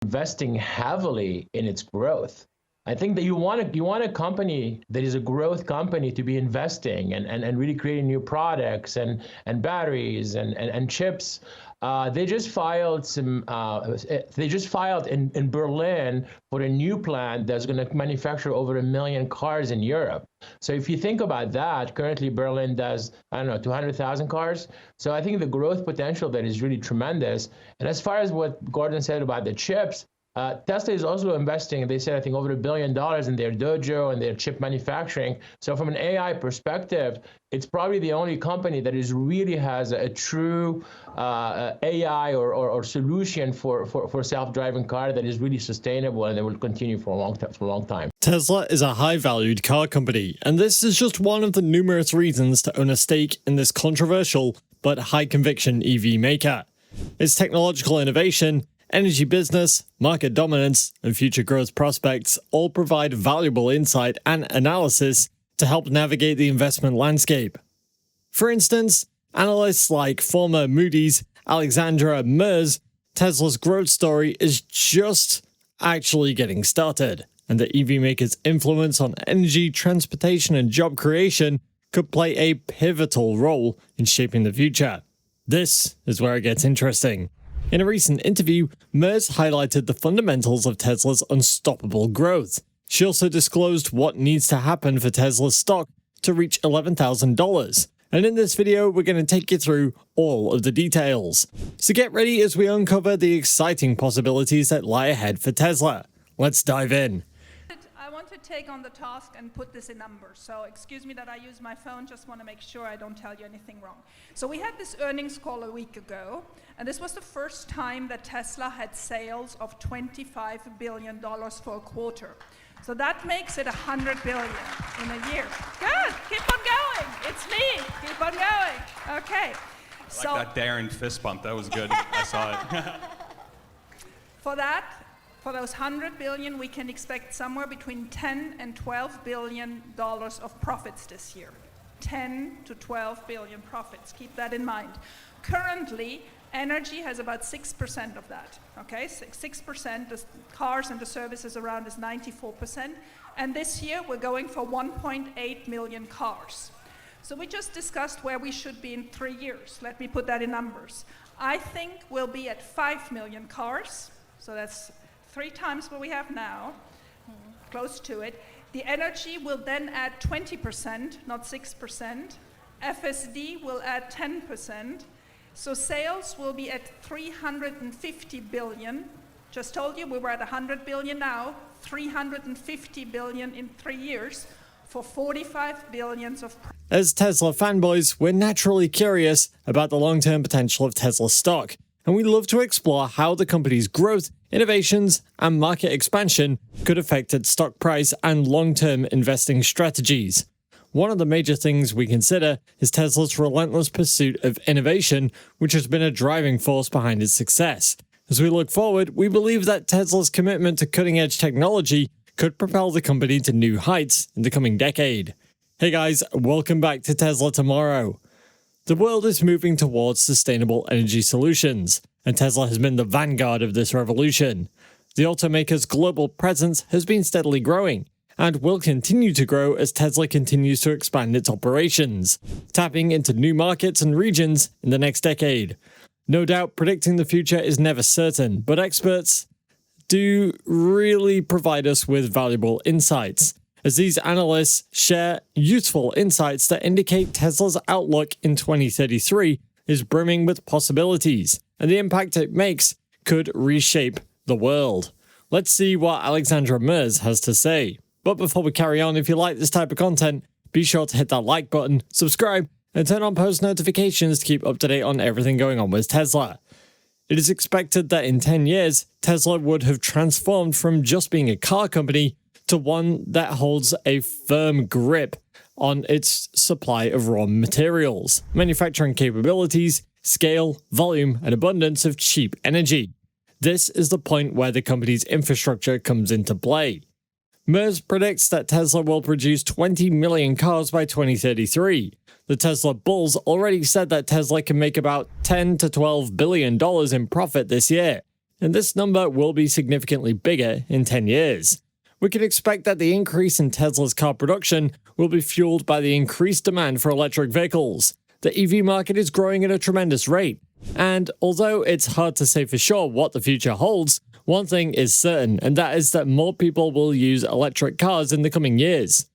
investing heavily in its growth. I think that you want a company that is a growth company to be investing and really creating new products and batteries and chips. They just filed in Berlin for a new plant that's going to manufacture over 1 million cars in Europe. So if you think about that, currently Berlin does, I don't know, 200,000 cars. So I think the growth potential there is really tremendous. And as far as what Gordon said about the chips, Tesla is also investing, they said, I think, over $1 billion in their dojo and their chip manufacturing. So from an AI perspective, it's probably the only company that really has a true AI or solution for self-driving car that is really sustainable and that will continue for a long time. Tesla is a high-valued car company, and this is just one of the numerous reasons to own a stake in this controversial but high-conviction EV maker. Its technological innovation, energy business, market dominance, and future growth prospects all provide valuable insight and analysis to help navigate the investment landscape. For instance, analysts like former Moody's Alexandra Merz, Tesla's growth story is just actually getting started, and the EV maker's influence on energy, transportation, and job creation could play a pivotal role in shaping the future. This is where it gets interesting. In a recent interview, Merz highlighted the fundamentals of Tesla's unstoppable growth. She also disclosed what needs to happen for Tesla's stock to reach $11,000. And in this video, we're going to take you through all of the details. So get ready as we uncover the exciting possibilities that lie ahead for Tesla. Let's dive in. I want to take on the task and put this in numbers. So excuse me that I use my phone, just want to make sure I don't tell you anything wrong. So we had this earnings call a week ago, and this was the first time that Tesla had sales of $25 billion for a quarter. So that makes it $100 billion in a year. Good, keep on going. It's me, keep on going. Okay. I like that Darren fist bump, that was good. I saw it. For those $100 billion, we can expect somewhere between $10 and $12 billion of profits this year. 10 to 12 billion profits. Keep that in mind. Currently, energy has about 6% of that. Okay, 6%. The cars and the services around is 94%. And this year, we're going for 1.8 million cars. So we just discussed where we should be in 3 years. Let me put that in numbers. I think we'll be at 5 million cars. So that's 3 times what we have now, close to it. The energy will then add 20%, not 6%. FSD will add 10%. So sales will be at 350 billion. Just told you we were at 100 billion now, 350 billion in 3 years for 45 billions of profit. As Tesla fanboys, we're naturally curious about the long-term potential of Tesla stock, and we love to explore how the company's growth, innovations, and market expansion could affect its stock price and long-term investing strategies. One of the major things we consider is Tesla's relentless pursuit of innovation, which has been a driving force behind its success. As we look forward, we believe that Tesla's commitment to cutting-edge technology could propel the company to new heights in the coming decade. Hey guys, welcome back to Tesla Tomorrow. The world is moving towards sustainable energy solutions, and Tesla has been the vanguard of this revolution. The automaker's global presence has been steadily growing, and will continue to grow as Tesla continues to expand its operations, tapping into new markets and regions in the next decade. No doubt predicting the future is never certain, but experts do really provide us with valuable insights, as these analysts share useful insights that indicate Tesla's outlook in 2033 is brimming with possibilities, and the impact it makes could reshape the world. Let's see what Alexandra Merz has to say. But before we carry on, if you like this type of content, be sure to hit that like button, subscribe, and turn on post notifications to keep up to date on everything going on with Tesla. It is expected that in 10 years, Tesla would have transformed from just being a car company to one that holds a firm grip on its supply of raw materials, manufacturing capabilities, scale, volume, and abundance of cheap energy. This is the point where the company's infrastructure comes into play. Merz predicts that Tesla will produce 20 million cars by 2033. The Tesla bulls already said that Tesla can make about $10 to $12 billion in profit this year. and this number will be significantly bigger in 10 years. We can expect that the increase in Tesla's car production will be fueled by the increased demand for electric vehicles. The EV market is growing at a tremendous rate, and although it's hard to say for sure what the future holds, one thing is certain, and that is that more people will use electric cars in the coming years.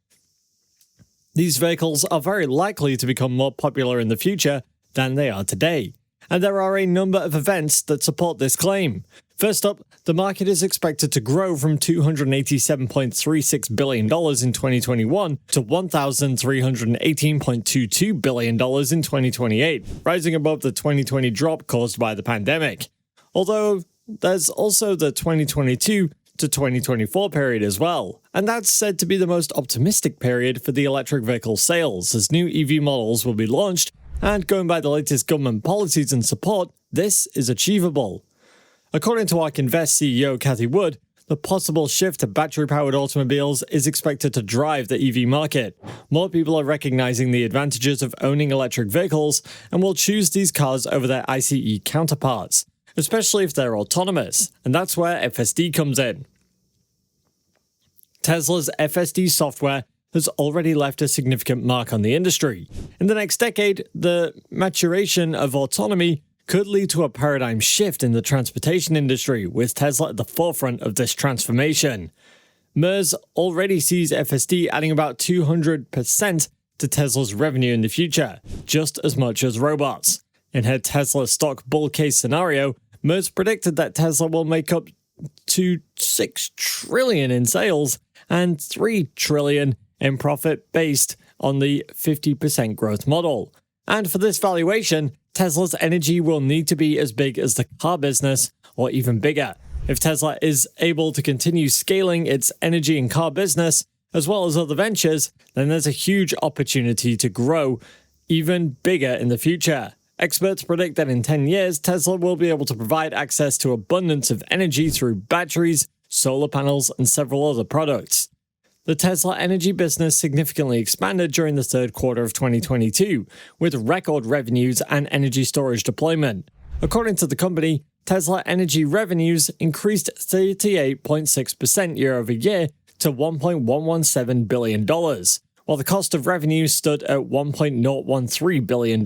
These vehicles are very likely to become more popular in the future than they are today, and there are a number of events that support this claim. First up, the market is expected to grow from $287.36 billion in 2021 to $1,318.22 billion in 2028, rising above the 2020 drop caused by the pandemic. Although, there's also the 2022 to 2024 period as well, and that's said to be the most optimistic period for the electric vehicle sales, as new EV models will be launched, and going by the latest government policies and support, this is achievable. According to ARK Invest CEO Cathie Wood, the possible shift to battery-powered automobiles is expected to drive the EV market. More people are recognizing the advantages of owning electric vehicles and will choose these cars over their ICE counterparts, especially if they're autonomous, and that's where FSD comes in. Tesla's FSD software has already left a significant mark on the industry. In the next decade, the maturation of autonomy could lead to a paradigm shift in the transportation industry, with Tesla at the forefront of this transformation. Merz already sees FSD adding about 200% to Tesla's revenue in the future, just as much as robots. In her Tesla stock bull case scenario, Merz predicted that Tesla will make up to $6 trillion in sales and $3 trillion in profit based on the 50% growth model. And for this valuation, Tesla's energy will need to be as big as the car business, or even bigger. If Tesla is able to continue scaling its energy and car business, as well as other ventures, then there's a huge opportunity to grow even bigger in the future. Experts predict that in 10 years, Tesla will be able to provide access to abundance of energy through batteries, solar panels, and several other products. The Tesla energy business significantly expanded during the third quarter of 2022, with record revenues and energy storage deployment. According to the company, Tesla energy revenues increased 38.6% year over year to $1.117 billion, while the cost of revenue stood at $1.013 billion.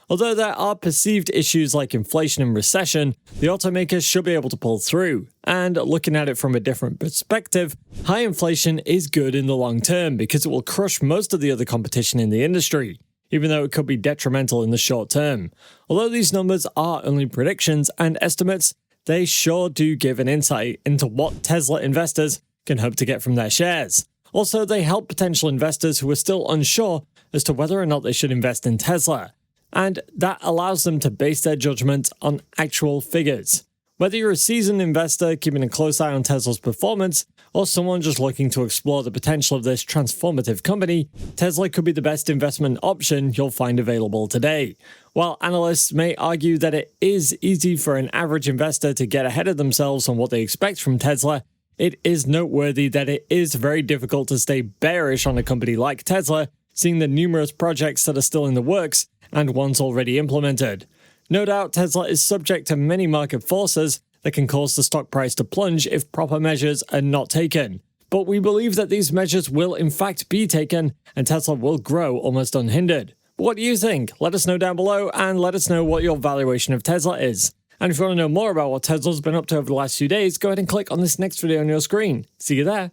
Although there are perceived issues like inflation and recession, the automakers should be able to pull through. And looking at it from a different perspective, high inflation is good in the long term because it will crush most of the other competition in the industry, even though it could be detrimental in the short term. Although these numbers are only predictions and estimates, they sure do give an insight into what Tesla investors can hope to get from their shares. Also, they help potential investors who are still unsure as to whether or not they should invest in Tesla, and that allows them to base their judgment on actual figures. Whether you're a seasoned investor keeping a close eye on Tesla's performance, or someone just looking to explore the potential of this transformative company, Tesla could be the best investment option you'll find available today. While analysts may argue that it is easy for an average investor to get ahead of themselves on what they expect from Tesla, it is noteworthy that it is very difficult to stay bearish on a company like Tesla, seeing the numerous projects that are still in the works and ones already implemented. No doubt Tesla is subject to many market forces that can cause the stock price to plunge if proper measures are not taken. But we believe that these measures will in fact be taken and Tesla will grow almost unhindered. But what do you think? Let us know down below and let us know what your valuation of Tesla is. And if you want to know more about what Tesla's been up to over the last few days, go ahead and click on this next video on your screen. See you there.